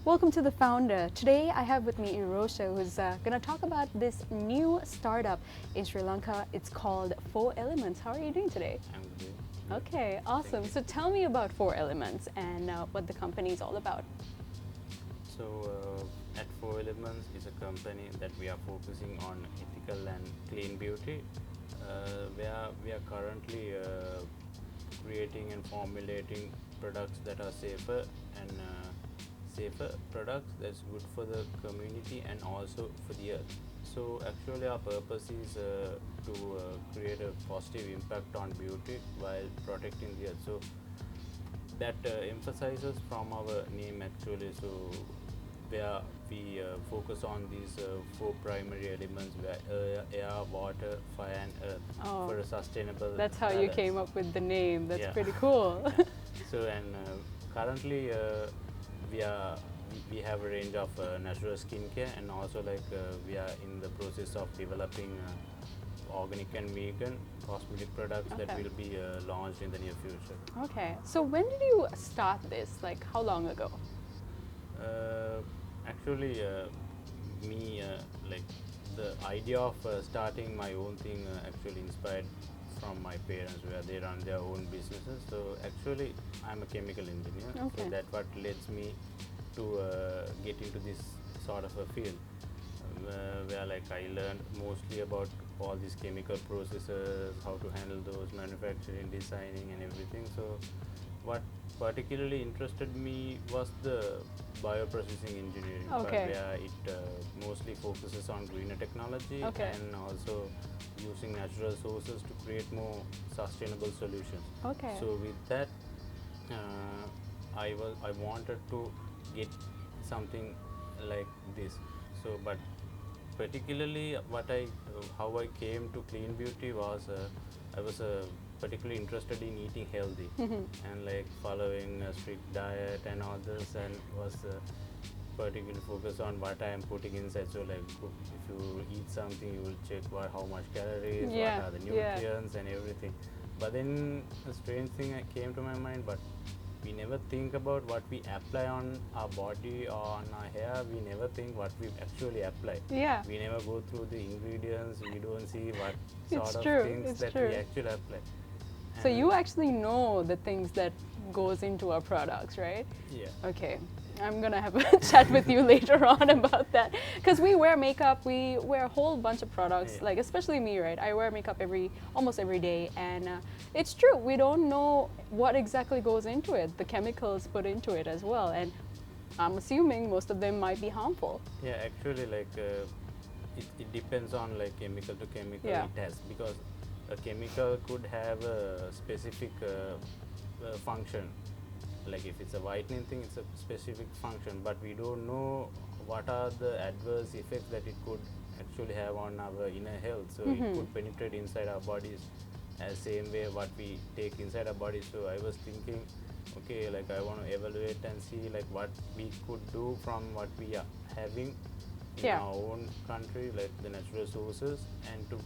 Welcome to The Founder. Today I have with me Irosha, who's going to talk about this new startup in Sri Lanka. It's called 4 Elements. How are you doing today? I'm good. Okay, awesome. So tell me about 4 Elements and what the company is all about. So at 4 Elements is a company that we are focusing on ethical and clean beauty, where we are currently creating and formulating products that are safer and safer products that's good for the community and also for the earth. So actually our purpose is to create a positive impact on beauty while protecting the earth. So that emphasizes from our name actually. So where we focus on these 4 primary elements, where air, water, fire and earth, for a sustainable That's how balance. you came up with the name. That's Yeah. pretty cool. So and currently we have a range of natural skincare, and also we are in the process of developing organic and vegan cosmetic products that Okay. will be launched in the near future. Okay, so when did you start this? Like how long ago? Actually, like the idea of starting my own thing actually inspired from my parents, where they run their own businesses. So actually I'm a chemical engineer. Okay. So that's what leads me to get into this sort of a field, where like I learned mostly about all these chemical processes, how to handle those, manufacturing, designing and everything. So what particularly interested me was the bioprocessing engineering part, Okay. where it mostly focuses on greener technology Okay. and also using natural sources to create more sustainable solutions. Okay. So with that, I wanted to get something like this. So but particularly how I came to clean beauty was I was particularly interested in eating healthy and like following a strict diet and all this, and was particularly focused on what I am putting inside. So like if you eat something, you will check how much calories, Yeah, what are the yeah. nutrients and everything. But then a strange thing came to my mind, but we never think about what we apply on our body or on our hair. We never think what we actually apply. Yeah. We never go through the ingredients. We don't see what It's sort true, of things it's that true. we actually apply. So And you actually know the things that goes into our products, right? yeah. Okay, I'm gonna have a chat with you later on about that, because we wear makeup, we wear a whole bunch of products, Yeah. like especially me, right? I wear makeup almost every day, and it's true, we don't know what exactly goes into it, the chemicals put into it as well, and I'm assuming most of them might be harmful. Yeah, actually, it depends on like chemical to chemical. Yeah. It has, because a chemical could have a specific function. Like if it's a whitening thing, it's a specific function, but we don't know what are the adverse effects that it could actually have on our inner health. So it could penetrate inside our bodies as same way what we take inside our bodies. So I was thinking, okay, like I want to evaluate and see like what we could do from what we are having in Yeah. our own country, like the natural sources, and to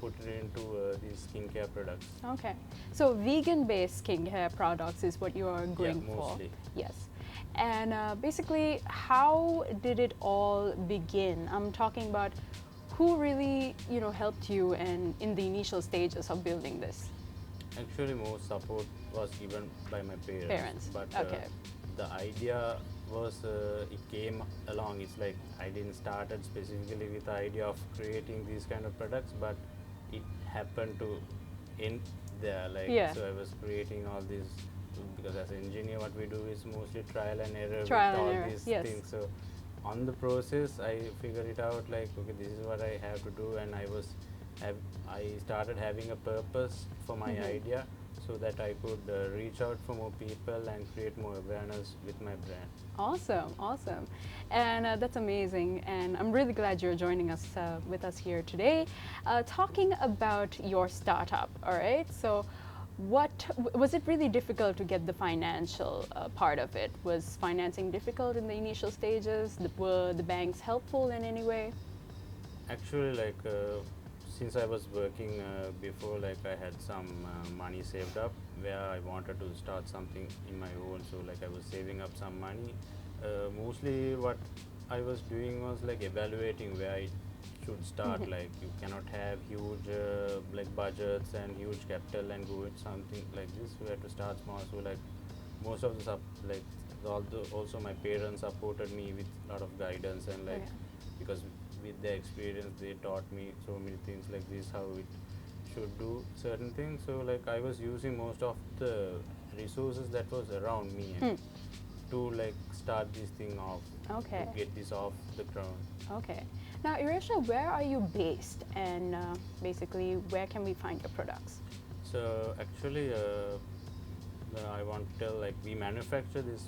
put it into these skincare products. Okay, so vegan-based skincare products is what you are going for. mostly. Yes, and basically, how did it all begin? I'm talking about who really, helped you and in the initial stages of building this. Actually, most support was given by my parents. Parents, But okay. the idea was it came along. It's like I didn't started specifically with the idea of creating these kind of products, but it happened to end there. Like Yeah. so, I was creating all these, because as an engineer, what we do is mostly trial and error Trial with and all error, these yes. things. So on the process, I figured it out. Like, okay, this is what I have to do, and I started having a purpose for my idea, so that I could reach out for more people and create more awareness with my brand. Awesome, awesome, and that's amazing. And I'm really glad you're joining us with us here today, talking about your startup. All right, so. Was it really difficult to get the financial part of it? Was financing difficult in the initial stages? Were the banks helpful in any way? Actually, since I was working before, like I had some money saved up where I wanted to start something in my own. So like I was saving up some money, Mostly what I was doing was like evaluating where I should start. Like you cannot have huge like budgets and huge capital and go with something like this. We have to start small. So like most of the like also my parents supported me with a lot of guidance and like because with their experience they taught me so many things like this how it should do certain things. So like I was using most of the resources that was around me and to like start this thing off, Okay. to get this off the ground. Okay. Now, Irosha, where are you based, and basically, where can we find your products? So actually, I want to tell like we manufacture this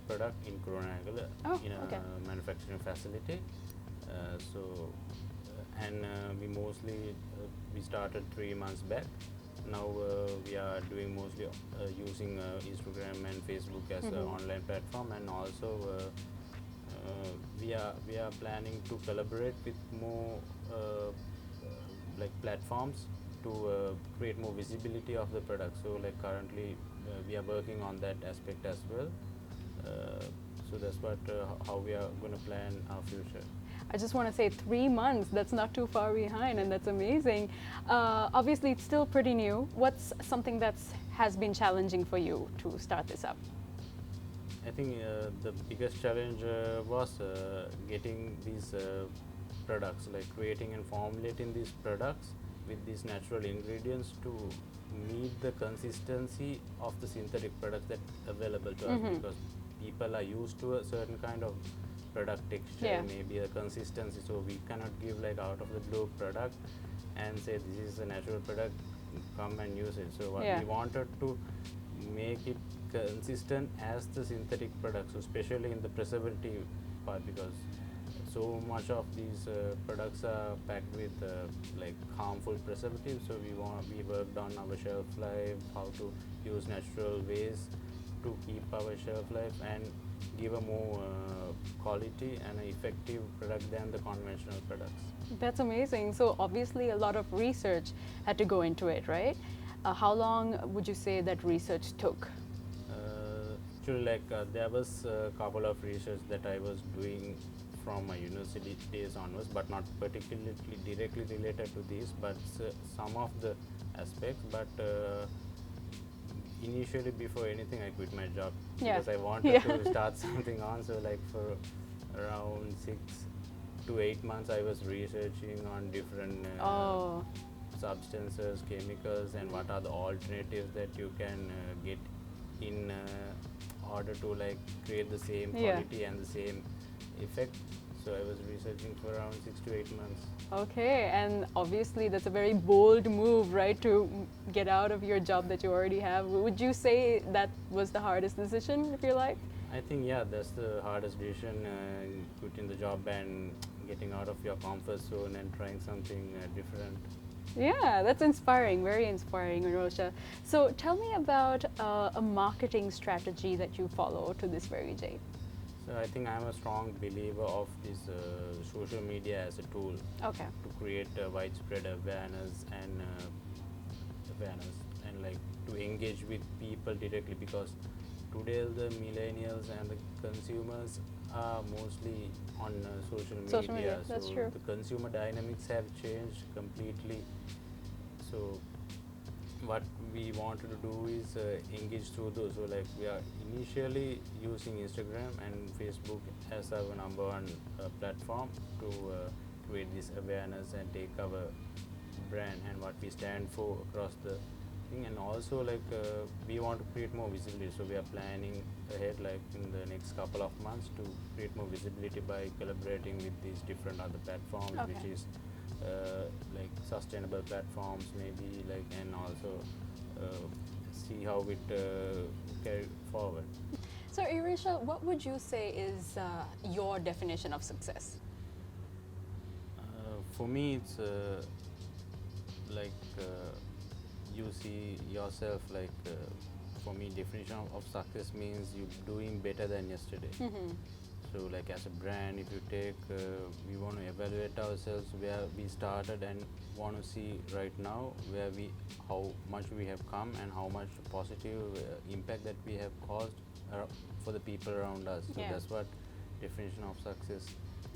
product in Karunaratne in a manufacturing facility. And we mostly we started 3 months back. Now we are doing mostly using Instagram and Facebook as an online platform, and also we are planning to collaborate with more like platforms to create more visibility of the product. So like currently we are working on that aspect as well. So that's what how we are going to plan our future. I just want to say 3 months, that's not too far behind, and that's amazing. Obviously, it's still pretty new. What's something that has been challenging for you to start this up? I think the biggest challenge was getting these products, like creating and formulating these products with these natural ingredients to meet the consistency of the synthetic products that available to us, because people are used to a certain kind of product texture, maybe a consistency, so we cannot give like out of the blue product and say this is a natural product, come and use it. So what we wanted to make it consistent as the synthetic products, so especially in the preservative part, because so much of these products are packed with like harmful preservatives. So we worked on our shelf life, how to use natural ways to keep our shelf life and give a more quality and an effective product than the conventional products. That's amazing. So obviously a lot of research had to go into it, right? How long would you say that research took? Actually, like there was a couple of research that I was doing from my university days onwards, but not particularly directly related to this, but some of the aspects. But initially, before anything, I quit my job because I wanted to start something on. So like for around 6 to 8 months, I was researching on different substances, chemicals, and what are the alternatives that you can get in order to like create the same quality and the same effect. So I was researching for around 6 to 8 months. Okay, and obviously that's a very bold move, right, to get out of your job that you already have. Would you say that was the hardest decision of your life? I think that's the hardest decision, quitting the job and getting out of your comfort zone and trying something different. Yeah, that's inspiring, very inspiring, Irosha. So tell me about a marketing strategy that you follow to this very day. So I think I'm a strong believer of this social media as a tool to create widespread awareness and like to engage with people directly, because today the millennials and the consumers are mostly on social media. That's so true. The consumer dynamics have changed completely. So what we wanted to do is engage through those. So like we are initially using Instagram and Facebook as our number one platform to create this awareness and take our brand and what we stand for across the thing. And also like we want to create more visibility, so we are planning ahead like in the next couple of months to create more visibility by collaborating with these different other platforms, which is like sustainable platforms maybe, like, and also see how it carry forward. So Irosha, what would you say is your definition of success? For me, it's like you see yourself like for me, definition of success means you doing better than yesterday. So like as a brand, if you take, we want to evaluate ourselves where we started and want to see right now how much we have come and how much positive impact that we have caused for the people around us. So Yeah. that's what definition of success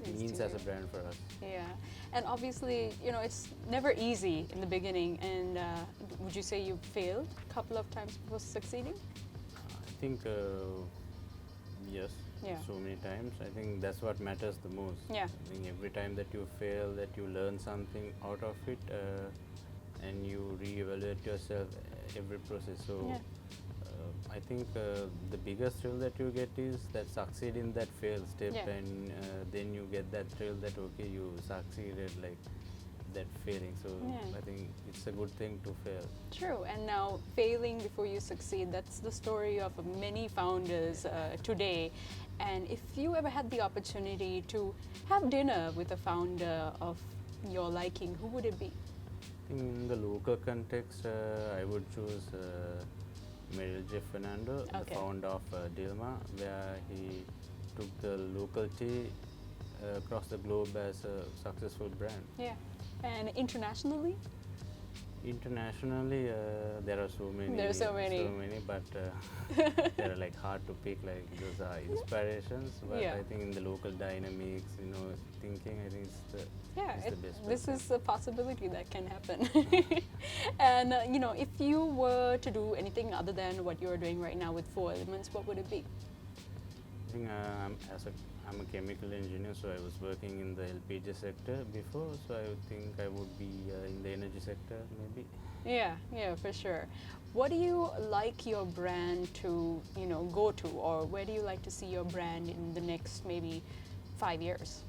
Is means to as a you. brand for us. Yeah, and obviously, you know, it's never easy in the beginning. And would you say you failed a couple of times before succeeding? I think yes, Yeah. so many times. I think that's what matters the most. Yeah. I think every time that you fail, that you learn something out of it, and you reevaluate yourself every process. So Yeah. I think the biggest thrill that you get is that succeed in that fail step, Yeah. and then you get that thrill that okay, you succeeded, like that failing. So Yeah. I think it's a good thing to fail. True, and now failing before you succeed, that's the story of many founders today. And if you ever had the opportunity to have dinner with a founder of your liking, who would it be? In the local context, I would choose Miguel J. Fernando, the Okay. founder of Dilma, where he took the local tea across the globe as a successful brand. Yeah, and internationally? Internationally, there are so many. There are so many. But they're like hard to pick. Like those are inspirations. But Yeah. I think in the local dynamics, thinking, I think it's the Yeah, it's the best. this person. is a possibility that can happen. And if you were to do anything other than what you're doing right now with 4 Elements, what would it be? I think I'm a chemical engineer, so I was working in the LPG sector before. So I would think I would be in the energy sector maybe. Yeah, for sure. What do you like your brand to, go to, or where do you like to see your brand in the next maybe 5 years?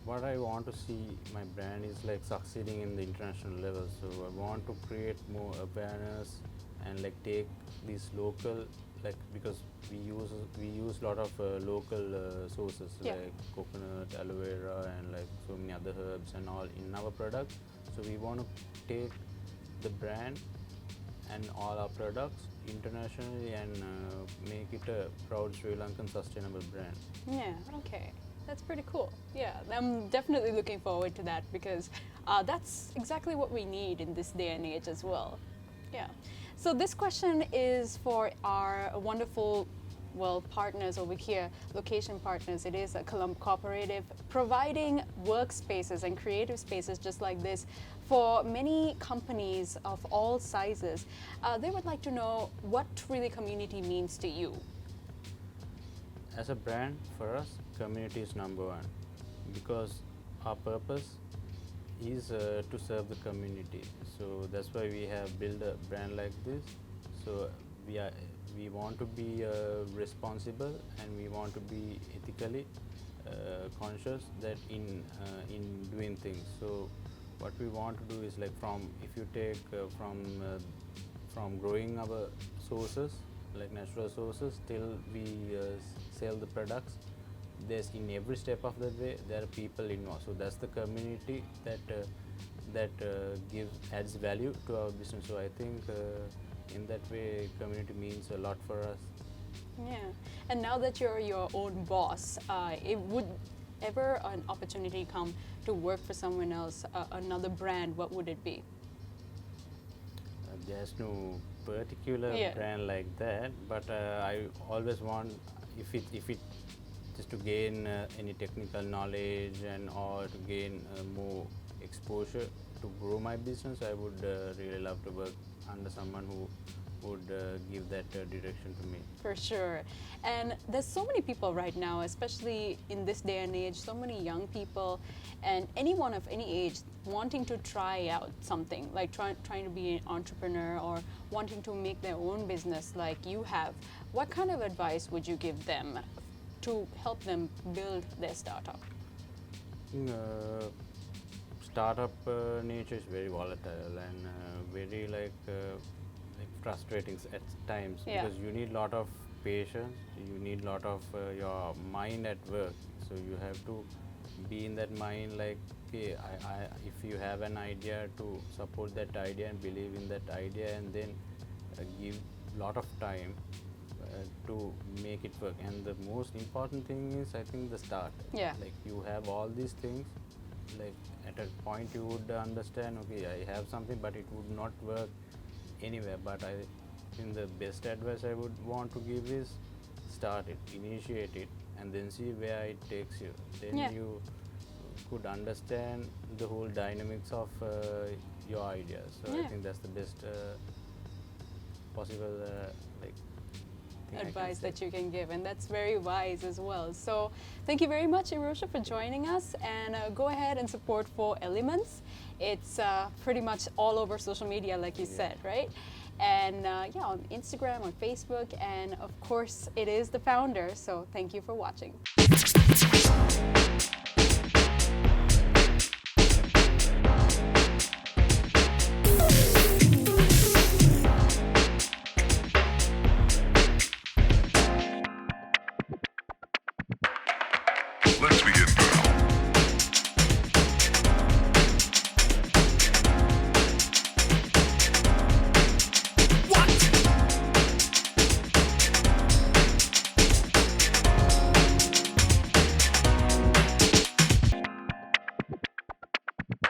What I want to see my brand is like succeeding in the international level. So I want to create more awareness and like take these local, like because we use a lot of local sources Yeah. like coconut, aloe vera, and like so many other herbs and all in our product. So we want to take the brand and all our products internationally and make it a proud Sri Lankan sustainable brand. Yeah, okay. That's pretty cool. Yeah, I'm definitely looking forward to that because that's exactly what we need in this day and age as well. Yeah. So this question is for our wonderful, partners over here, location partners. It is a Colombo Cooperative providing workspaces and creative spaces just like this for many companies of all sizes. They would like to know what really community means to you. As a brand, for us, community is number one because our purpose is to serve the community. So that's why we have built a brand like this. So we want to be responsible and we want to be ethically conscious that in doing things. So what we want to do is like if you take from growing our sources like natural sources till we sell the products, there's in every step of the way there are people involved. So that's the community that adds value to our business. So I think in that way community means a lot for us. Yeah, and now that you're your own boss, it would ever an opportunity come to work for someone else, another brand, what would it be? There's no particular Yeah. brand like that, but I always want if it just to gain any technical knowledge and or to gain more exposure to grow my business, I would really love to work under someone who would give that direction to me. For sure. And there's so many people right now, especially in this day and age, so many young people and anyone of any age wanting to try out something, like trying to be an entrepreneur or wanting to make their own business like you have. What kind of advice would you give them to help them build their startup? Startup nature is very volatile and very like frustrating at times. Yeah. Because you need a lot of patience, you need a lot of your mind at work. So you have to be in that mind like, okay, if you have an idea, to support that idea and believe in that idea, and then give a lot of time to make it work. And the most important thing is, I think, the start. Yeah. Like you have all these things, like at a point you would understand, okay, I have something but it would not work anywhere, but think the best advice I would want to give is start it, initiate it, and then see where it takes you. Then Yeah. you could understand the whole dynamics of your ideas. So I Yeah. think that's the best possible like thing I can Advice say. that you can give, and that's very wise as well. So thank you very much, Irosha, for joining us, and go ahead and support 4Elements. It's pretty much all over social media, like you Yeah. said, right? And yeah, on Instagram, on Facebook, and of course it is the founder. So thank you for watching.